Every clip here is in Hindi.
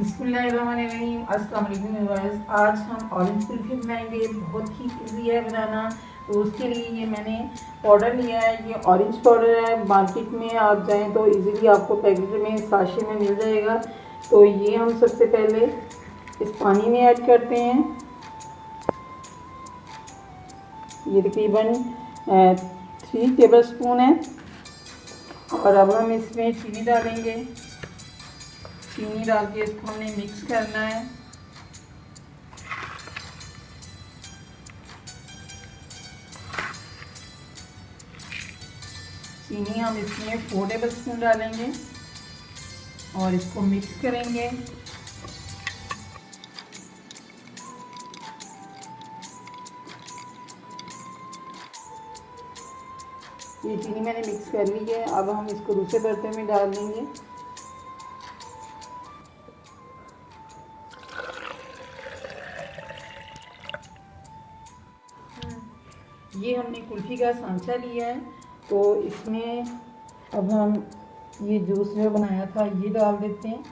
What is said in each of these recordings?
बिस्मिल्लाहिर्रहमानिर्रहीम। अस्सलाम वालेकुम व्यूअर्स। आज हम ऑरेंज कुल्फ़ी बनाएंगे। बहुत ही इजी है बनाना। तो उसके लिए ये मैंने पाउडर लिया है। ये ऑरेंज पाउडर है। मार्केट में आप जाएं तो इजीली आपको पैकेट में साशे में मिल जाएगा। तो ये हम सबसे पहले इस पानी में ऐड करते हैं। ये तकरीबन 3 टेबल स्पून है। और अब हम इसमें चीनी डालेंगे। चीनी डाल के इसको हमने मिक्स करना है। चीनी हम इसमें 4 टेबल स्पून डालेंगे और इसको मिक्स करेंगे। ये चीनी मैंने मिक्स कर ली है। अब हम इसको दूसरे बर्तन में डाल देंगे। ये हमने कुल्फ़ी का सांचा लिया है। तो इसमें अब हम ये जूस जो बनाया था ये डाल देते हैं।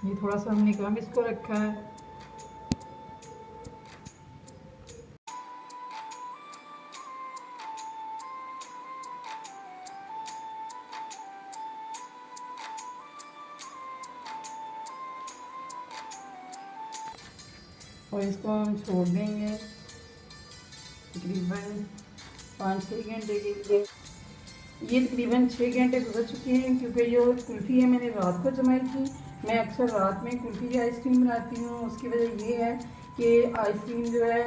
ये थोड़ा सा हमने कम इसको रखा है। और इसको हम छोड़ देंगे तकरीबन 5-6 घंटे के लिए। ये तकरीबन 6 घंटे गुजर चुके हैं क्योंकि जो कुल्फ़ी है मैंने रात को जमाई थी। मैं अक्सर रात में कुल्फ़ी की आइसक्रीम बनाती हूँ। उसकी वजह ये है कि आइसक्रीम जो है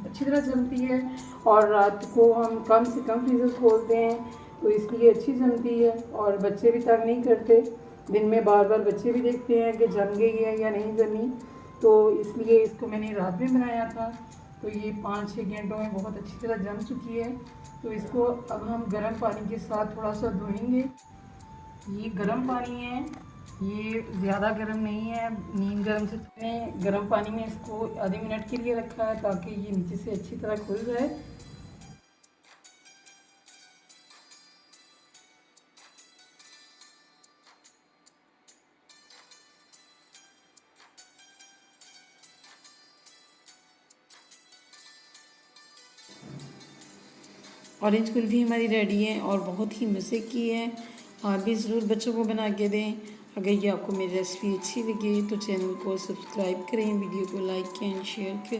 अच्छी तरह जमती है और रात को हम कम से कम फ्रीज़र खोलते हैं तो इसलिए अच्छी जमती है और बच्चे भी तंग नहीं करते। दिन में बार बार बच्चे भी देखते हैं कि जम गई है या नहीं जमी। तो इसलिए इसको मैंने रात में बनाया था। तो ये 5-6 घंटों में बहुत अच्छी तरह जम चुकी है। तो इसको अब हम गर्म पानी के साथ थोड़ा सा धोएंगे। ये गर्म पानी है, ये ज़्यादा गर्म नहीं है, नीम गर्म से। मैंने गर्म पानी में इसको आधे मिनट के लिए रखा है ताकि ये नीचे से अच्छी तरह खुल जाए। ऑरेंज कुल्फ़ी हमारी रेडी है और बहुत ही मज़े की है। आप भी ज़रूर बच्चों को बना के दें। अगर ये आपको मेरी रेसिपी अच्छी लगी तो चैनल को सब्सक्राइब करें, वीडियो को लाइक करें, शेयर करें।